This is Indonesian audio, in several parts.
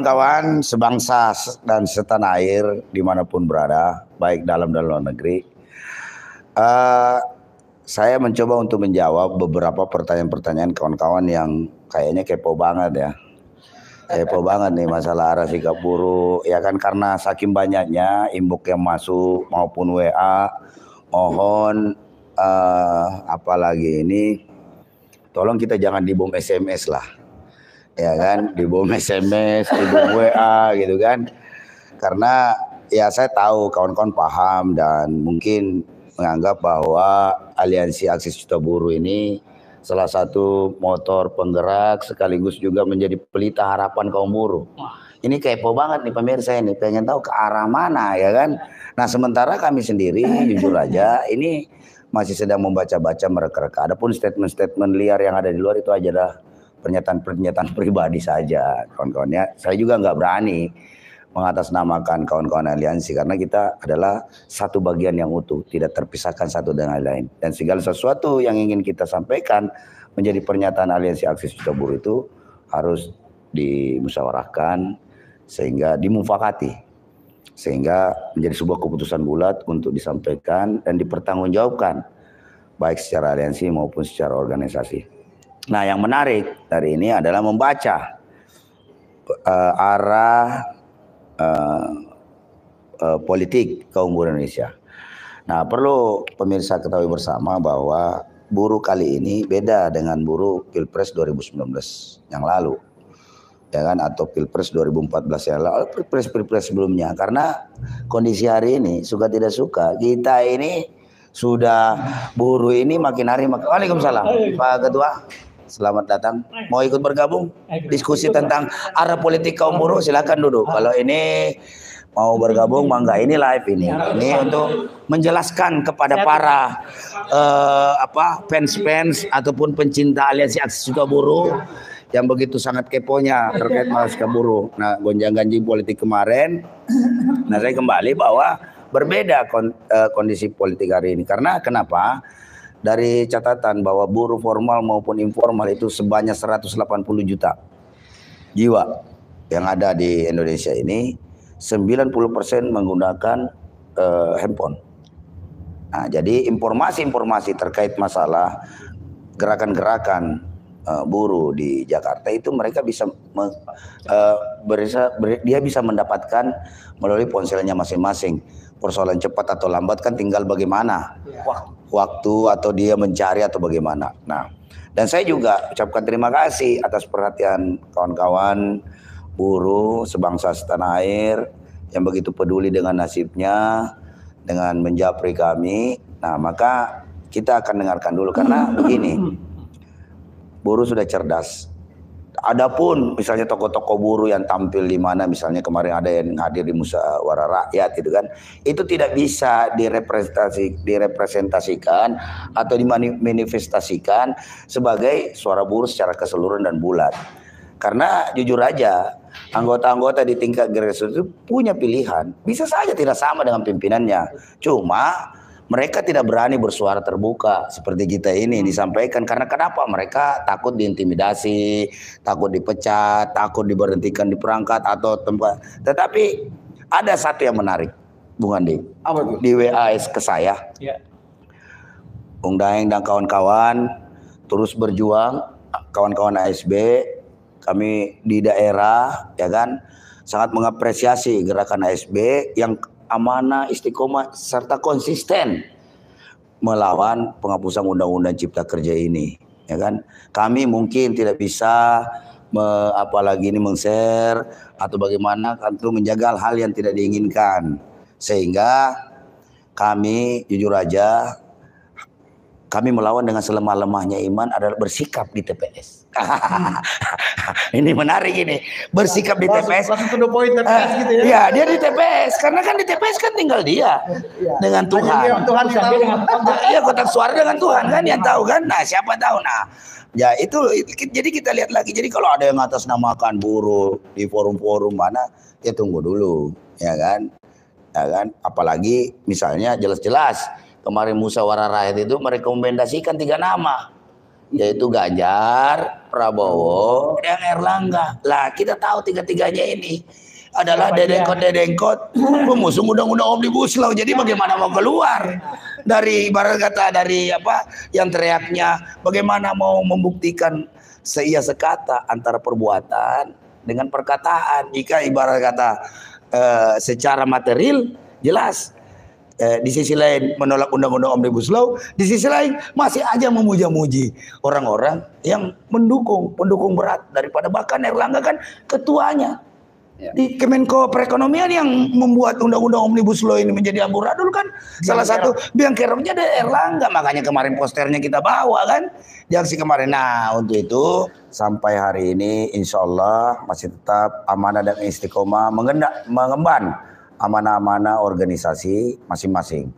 Kawan sebangsa dan setanah air dimanapun berada, baik dalam dan luar negeri, saya mencoba untuk menjawab beberapa pertanyaan-pertanyaan kawan-kawan yang kayaknya kepo banget ya. Kepo banget nih masalah arah sikap buruh, ya kan, karena saking banyaknya inbox yang masuk maupun WA. Mohon apalagi ini, tolong kita jangan dibom SMS lah, ya kan, dibom SMS, dibom WA gitu kan. Karena ya saya tahu kawan-kawan paham dan mungkin menganggap bahwa Aliansi Aksi Juta Buruh ini salah satu motor penggerak sekaligus juga menjadi pelita harapan kaum buruh. Ini kepo banget nih pemirsa, ini pengen tahu ke arah mana, ya kan. Nah sementara kami sendiri jujur aja ini masih sedang membaca-baca, mereka-reka. Adapun statement-statement liar yang ada di luar itu adalah pernyataan-pernyataan pribadi saja kawan-kawannya. Saya juga nggak berani mengatasnamakan kawan-kawan aliansi karena kita adalah satu bagian yang utuh, tidak terpisahkan satu dengan lain. Dan segala sesuatu yang ingin kita sampaikan menjadi pernyataan Aliansi Aksi Juta Buruh itu harus dimusyawarahkan sehingga dimufakati, sehingga menjadi sebuah keputusan bulat untuk disampaikan dan dipertanggungjawabkan baik secara aliansi maupun secara organisasi. Nah, yang menarik dari ini adalah membaca arah politik kaum buruh Indonesia. Nah, perlu pemirsa ketahui bersama bahwa buruh kali ini beda dengan buruh Pilpres 2019 yang lalu, ya kan, atau Pilpres 2014 yang lalu, Pilpres sebelumnya. Karena kondisi hari ini suka tidak suka kita ini sudah buruh ini makin hari makin. Waalaikumsalam Pak Ketua. Selamat datang. Mau ikut bergabung diskusi tentang arah politik kaum buruh? Silakan duduk. Kalau ini mau bergabung, mangga. Ini live ini. Ini untuk menjelaskan kepada para fans ataupun pencinta Aliansi Aksi Juta Buruh yang begitu sangat keponya terkait masalah sikap buruh. Nah, gonjang-ganjing politik kemarin. Nah, saya kembali bahwa berbeda kondisi politik hari ini. Karena kenapa? Dari catatan bahwa buruh formal maupun informal itu sebanyak 180 juta jiwa yang ada di Indonesia ini, 90% menggunakan handphone. Nah, jadi informasi-informasi terkait masalah gerakan-gerakan buruh di Jakarta itu mereka bisa dia bisa mendapatkan melalui ponselnya masing-masing. Persoalan cepat atau lambat kan tinggal bagaimana waktu atau dia mencari atau bagaimana. Nah, dan saya juga ucapkan terima kasih atas perhatian kawan-kawan buruh sebangsa setanah air yang begitu peduli dengan nasibnya, dengan menjapri kami. Nah, maka kita akan dengarkan dulu karena begini, buruh sudah cerdas. Adapun misalnya tokoh-tokoh buruh yang tampil di mana, misalnya kemarin ada yang hadir di musyawarah rakyat itu kan, itu tidak bisa direpresentasikan atau dimanifestasikan sebagai suara buruh secara keseluruhan dan bulat. Karena jujur aja anggota-anggota di tingkat grassroots itu punya pilihan, bisa saja tidak sama dengan pimpinannya, cuma mereka tidak berani bersuara terbuka seperti kita ini disampaikan. Karena kenapa? Mereka takut diintimidasi, takut dipecat, takut diberhentikan di perangkat atau tempat. Tetapi ada satu yang menarik, Bung Andi. Di WA ke saya, Bung Daeng dan kawan-kawan terus berjuang, kawan-kawan ASB, kami di daerah, ya kan, sangat mengapresiasi gerakan ASB yang amanah, istiqomah, serta konsisten melawan penghapusan Undang-Undang Cipta Kerja ini, ya kan. Kami mungkin tidak bisa apalagi ini meng-share atau bagaimana untuk menjaga hal yang tidak diinginkan, sehingga kami jujur aja kami melawan dengan selemah-lemahnya iman adalah bersikap di TPS. Ini menarik ini, bersikap di TPS. Langsung to the point TPS gitu ya. Iya, dia di TPS karena kan di TPS kan tinggal dia dengan Tuhan. Tuhan iya, kotak suara dengan Tuhan kan yang tahu kan. Nah, siapa tahu. Nah, ya itu jadi kita lihat lagi. Jadi kalau ada yang atasnamakan buruh di forum-forum mana, ya tunggu dulu, ya kan. Ya kan, apalagi misalnya jelas-jelas kemarin musyawarah rakyat itu merekomendasikan 3 nama. yaitu Ganjar, Prabowo, dan Erlangga. Lah kita tahu tiga-tiganya ini adalah dedengkot pengusung undang-undang Omnibus Law. Jadi bagaimana mau keluar dari ibarat kata dari apa yang teriaknya, bagaimana mau membuktikan seia sekata antara perbuatan dengan perkataan. Jika ibarat kata secara material jelas, di sisi lain menolak undang-undang Omnibus Law, di sisi lain masih aja memuja-muji orang-orang yang pendukung berat daripada, bahkan Erlangga kan ketuanya di Kemenko Perekonomian yang membuat undang-undang Omnibus Law ini menjadi amburadul kan. Salah satu biang keroknya ada Erlangga, makanya kemarin posternya kita bawa kan di aksi kemarin. Nah untuk itu sampai hari ini insya Allah masih tetap amanah dan istiqomah mengemban amanah-amanah organisasi masing-masing,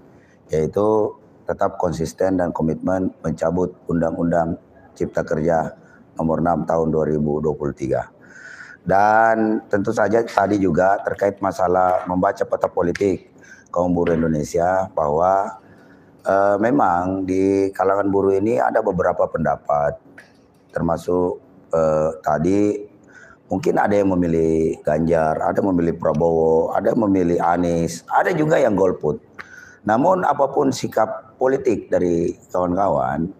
yaitu tetap konsisten dan komitmen mencabut Undang-Undang Cipta Kerja nomor 6 tahun 2023. Dan tentu saja tadi juga terkait masalah membaca peta politik kaum buruh Indonesia, bahwa memang di kalangan buruh ini ada beberapa pendapat, termasuk tadi mungkin ada yang memilih Ganjar, ada yang memilih Prabowo, ada yang memilih Anies, ada juga yang golput. Namun apapun sikap politik dari kawan-kawan,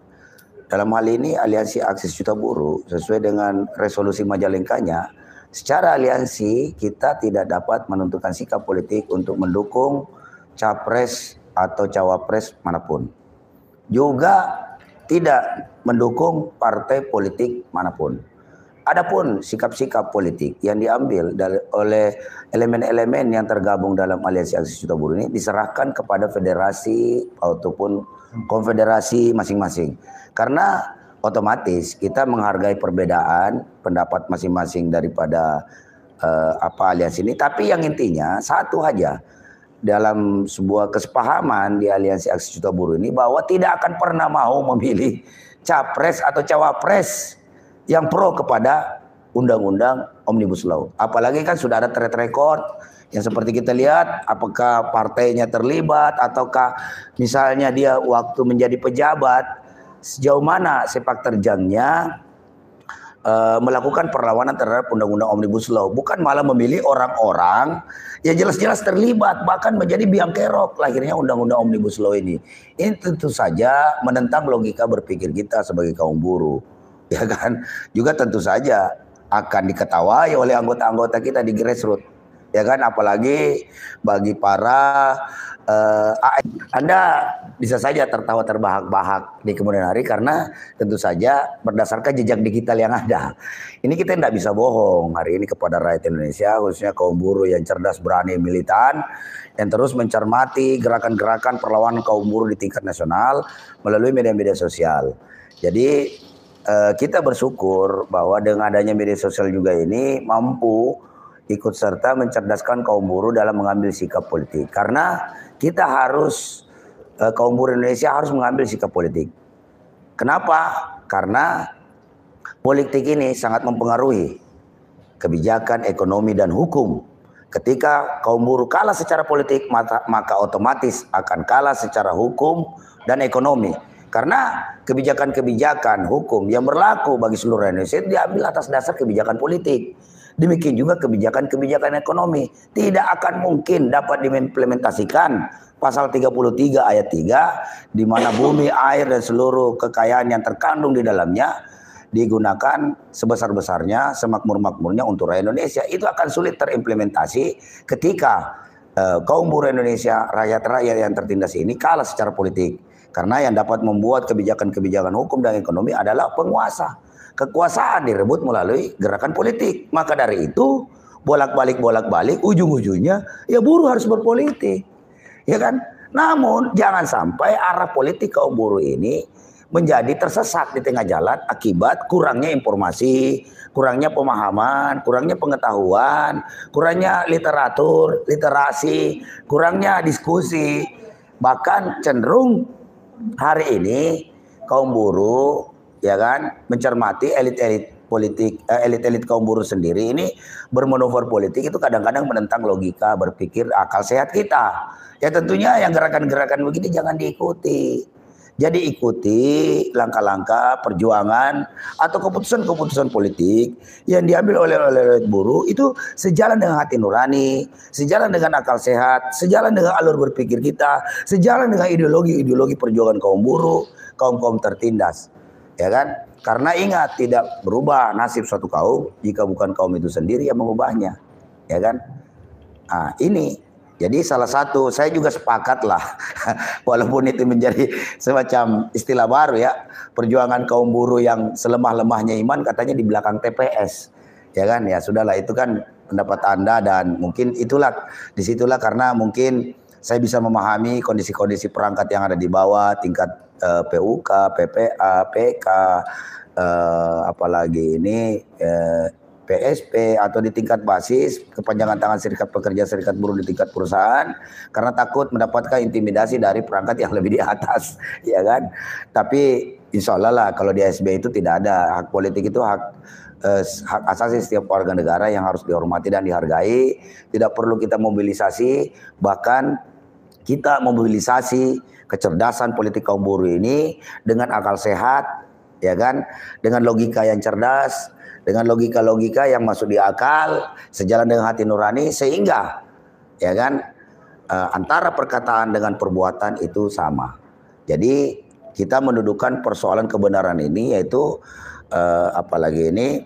dalam hal ini Aliansi Aksi Juta Buruh sesuai dengan resolusi Majalengkanya, secara aliansi kita tidak dapat menentukan sikap politik untuk mendukung capres atau cawapres manapun. Juga tidak mendukung partai politik manapun. Adapun sikap-sikap politik yang diambil oleh elemen-elemen yang tergabung dalam Aliansi Aksi Juta Buruh ini diserahkan kepada federasi ataupun konfederasi masing-masing. Karena otomatis kita menghargai perbedaan pendapat masing-masing daripada aliansi ini. Tapi yang intinya satu aja dalam sebuah kesepahaman di Aliansi Aksi Juta Buruh ini, bahwa tidak akan pernah mau memilih capres atau cawapres yang pro kepada undang-undang Omnibus Law. Apalagi kan sudah ada track record yang seperti kita lihat, apakah partainya terlibat ataukah misalnya dia waktu menjadi pejabat, sejauh mana sepak terjangnya melakukan perlawanan terhadap undang-undang Omnibus Law. Bukan malah memilih orang-orang yang jelas-jelas terlibat, bahkan menjadi biang kerok lahirnya undang-undang Omnibus Law ini. Ini tentu saja menentang logika berpikir kita sebagai kaum buruh. Ya kan, juga tentu saja akan diketawai oleh anggota-anggota kita di grassroots, ya kan, apalagi bagi para Anda bisa saja tertawa terbahak-bahak di kemudian hari karena tentu saja berdasarkan jejak digital yang ada. Ini kita tidak bisa bohong hari ini kepada rakyat Indonesia, khususnya kaum buruh yang cerdas, berani, militan, yang terus mencermati gerakan-gerakan perlawanan kaum buruh di tingkat nasional melalui media-media sosial. Jadi kita bersyukur bahwa dengan adanya media sosial juga ini mampu ikut serta mencerdaskan kaum buruh dalam mengambil sikap politik. Karena kita harus, kaum buruh Indonesia harus mengambil sikap politik. Kenapa? Karena politik ini sangat mempengaruhi kebijakan, ekonomi, dan hukum. Ketika kaum buruh kalah secara politik, maka otomatis akan kalah secara hukum dan ekonomi. Karena kebijakan-kebijakan hukum yang berlaku bagi seluruh Indonesia diambil atas dasar kebijakan politik. Demikian juga kebijakan-kebijakan ekonomi tidak akan mungkin dapat diimplementasikan pasal 33 ayat 3 di mana bumi, air, dan seluruh kekayaan yang terkandung di dalamnya digunakan sebesar-besarnya, semakmur-makmurnya untuk rakyat Indonesia. Itu akan sulit terimplementasi ketika kaum buruh Indonesia, rakyat-rakyat yang tertindas ini kalah secara politik. Karena yang dapat membuat kebijakan-kebijakan hukum dan ekonomi adalah penguasa. Kekuasaan direbut melalui gerakan politik. Maka dari itu bolak-balik ujung-ujungnya ya buruh harus berpolitik. Ya kan? Namun jangan sampai arah politik kaum buruh ini menjadi tersesat di tengah jalan akibat kurangnya informasi, kurangnya pemahaman, kurangnya pengetahuan, kurangnya literatur, literasi, kurangnya diskusi. Bahkan cenderung hari ini kaum buruh, ya kan, mencermati elit-elit politik, elit-elit kaum buruh sendiri ini bermanuver politik itu kadang-kadang menentang logika berpikir akal sehat kita. Ya tentunya yang gerakan-gerakan begini jangan diikuti. Jadi ikuti langkah-langkah perjuangan atau keputusan-keputusan politik yang diambil oleh buruh itu sejalan dengan hati nurani, sejalan dengan akal sehat, sejalan dengan alur berpikir kita, sejalan dengan ideologi perjuangan kaum buruh, kaum-kaum tertindas. Ya kan? Karena ingat, tidak berubah nasib suatu kaum jika bukan kaum itu sendiri yang mengubahnya. Ya kan? Nah, ini jadi salah satu, saya juga sepakat lah, walaupun itu menjadi semacam istilah baru ya, perjuangan kaum buruh yang selemah-lemahnya iman katanya di belakang TPS, ya kan? Ya sudahlah, itu kan pendapat Anda dan mungkin itulah, disitulah karena mungkin saya bisa memahami kondisi-kondisi perangkat yang ada di bawah, tingkat PUK, PPA, PK, apalagi ini PSP atau di tingkat basis, kepanjangan tangan serikat pekerja, serikat buruh di tingkat perusahaan, karena takut mendapatkan intimidasi dari perangkat yang lebih di atas, ya kan? Tapi insya Allah lah, kalau di ASB itu tidak ada, hak politik itu hak asasi setiap warga negara yang harus dihormati dan dihargai. Tidak perlu kita mobilisasi, bahkan kita mobilisasi kecerdasan politik kaum buruh ini dengan akal sehat, ya kan? Dengan logika yang cerdas, dengan logika-logika yang masuk di akal, sejalan dengan hati nurani, sehingga ya kan antara perkataan dengan perbuatan itu sama. Jadi kita mendudukan persoalan kebenaran ini, yaitu apalagi ini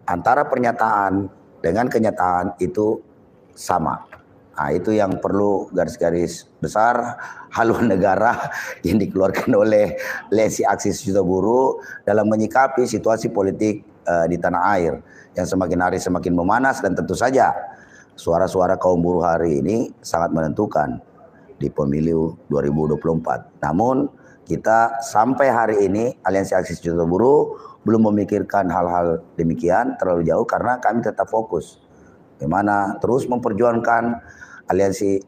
antara pernyataan dengan kenyataan itu sama. Nah, itu yang perlu garis-garis besar haluan negara yang dikeluarkan oleh Lesi Aksi Sejuta Buruh dalam menyikapi situasi politik di tanah air yang semakin hari semakin memanas, dan tentu saja suara-suara kaum buruh hari ini sangat menentukan di pemilu 2024. Namun kita sampai hari ini Aliansi Aksi Sejuta Buruh belum memikirkan hal-hal demikian terlalu jauh, karena kami tetap fokus bagaimana terus memperjuangkan aliansi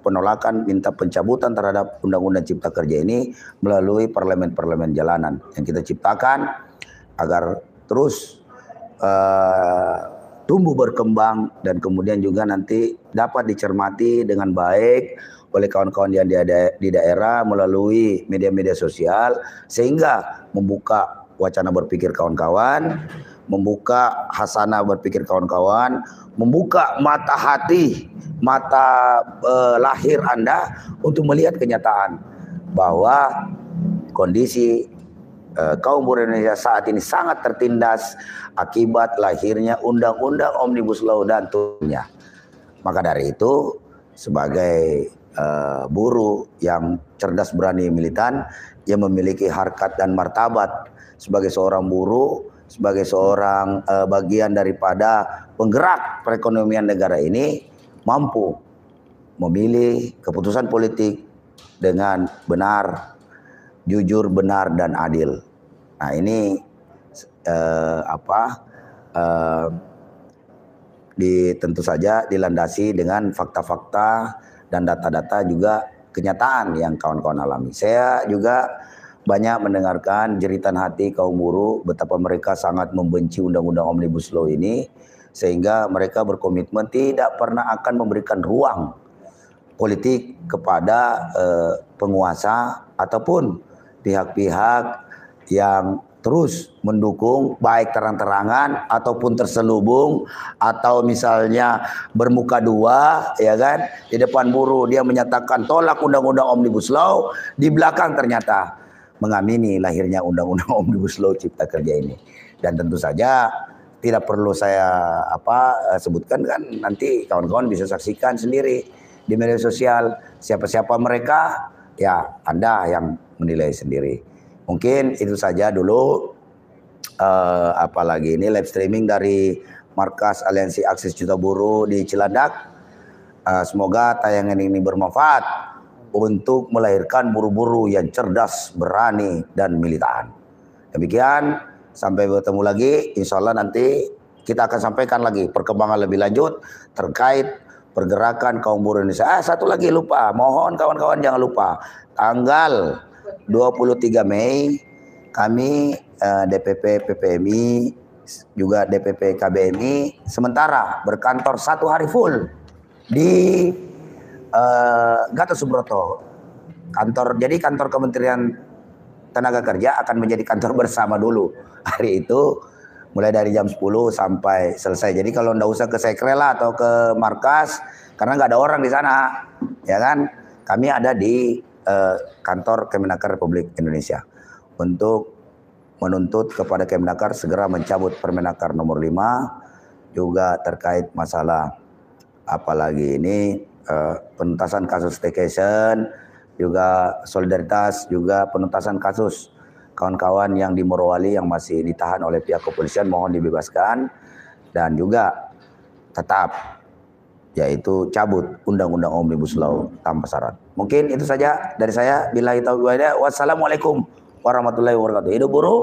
penolakan minta pencabutan terhadap Undang-Undang Cipta Kerja ini melalui parlemen-parlemen jalanan yang kita ciptakan agar terus tumbuh berkembang dan kemudian juga nanti dapat dicermati dengan baik oleh kawan-kawan yang di daerah melalui media-media sosial, sehingga membuka wacana berpikir kawan-kawan, membuka hasanah berpikir kawan-kawan, membuka mata hati, mata lahir Anda untuk melihat kenyataan bahwa kondisi kaum buruh Indonesia saat ini sangat tertindas akibat lahirnya Undang-Undang Omnibus Law dan turunnya. Maka dari itu, sebagai buruh yang cerdas, berani, militan, yang memiliki harkat dan martabat sebagai seorang buruh, sebagai seorang bagian daripada penggerak perekonomian negara ini, mampu memilih keputusan politik dengan benar, jujur, benar, dan adil. Nah, ini tentu saja dilandasi dengan fakta-fakta dan data-data juga kenyataan yang kawan-kawan alami. Saya juga banyak mendengarkan jeritan hati kaum buruh betapa mereka sangat membenci Undang-Undang Omnibus Law ini, sehingga mereka berkomitmen tidak pernah akan memberikan ruang politik kepada penguasa ataupun pihak-pihak yang terus mendukung, baik terang-terangan ataupun terselubung, atau misalnya bermuka dua, ya kan, di depan buruh dia menyatakan tolak Undang-Undang Omnibus Law, di belakang ternyata mengamini lahirnya Undang-Undang Omnibus Law Cipta Kerja ini. Dan tentu saja tidak perlu saya sebutkan, kan nanti kawan-kawan bisa saksikan sendiri di media sosial siapa-siapa mereka, ya Anda yang menilai sendiri. Mungkin itu saja dulu, apalagi ini live streaming dari Markas Aliansi Aksi Sejuta Buruh di Cilandak. Semoga tayangan ini bermanfaat untuk melahirkan buruh-buruh yang cerdas, berani, dan militan. Demikian, sampai bertemu lagi. Insya Allah nanti kita akan sampaikan lagi perkembangan lebih lanjut terkait pergerakan kaum buruh Indonesia. Satu lagi lupa, mohon kawan-kawan jangan lupa, tanggal 23 Mei kami DPP PPMI juga DPP KBMI sementara berkantor 1 hari full di Gatot Subroto. Jadi kantor Kementerian Tenaga Kerja akan menjadi kantor bersama dulu hari itu, mulai dari jam 10 sampai selesai. Jadi kalau nggak usah ke sekre lah atau ke markas, karena nggak ada orang di sana, ya kan? Kami ada di kantor Kemenaker Republik Indonesia untuk menuntut kepada Kemenaker segera mencabut Permenaker nomor 5, juga terkait masalah apalagi ini penuntasan kasus staycation, juga solidaritas, juga penuntasan kasus kawan-kawan yang di Morowali yang masih ditahan oleh pihak kepolisian, mohon dibebaskan, dan juga tetap yaitu cabut Undang-Undang Omnibus Law tanpa syarat. Mungkin itu saja dari saya. Billahi taufiq wal hidayah. Wassalamualaikum warahmatullahi wabarakatuh. Hidup buruh.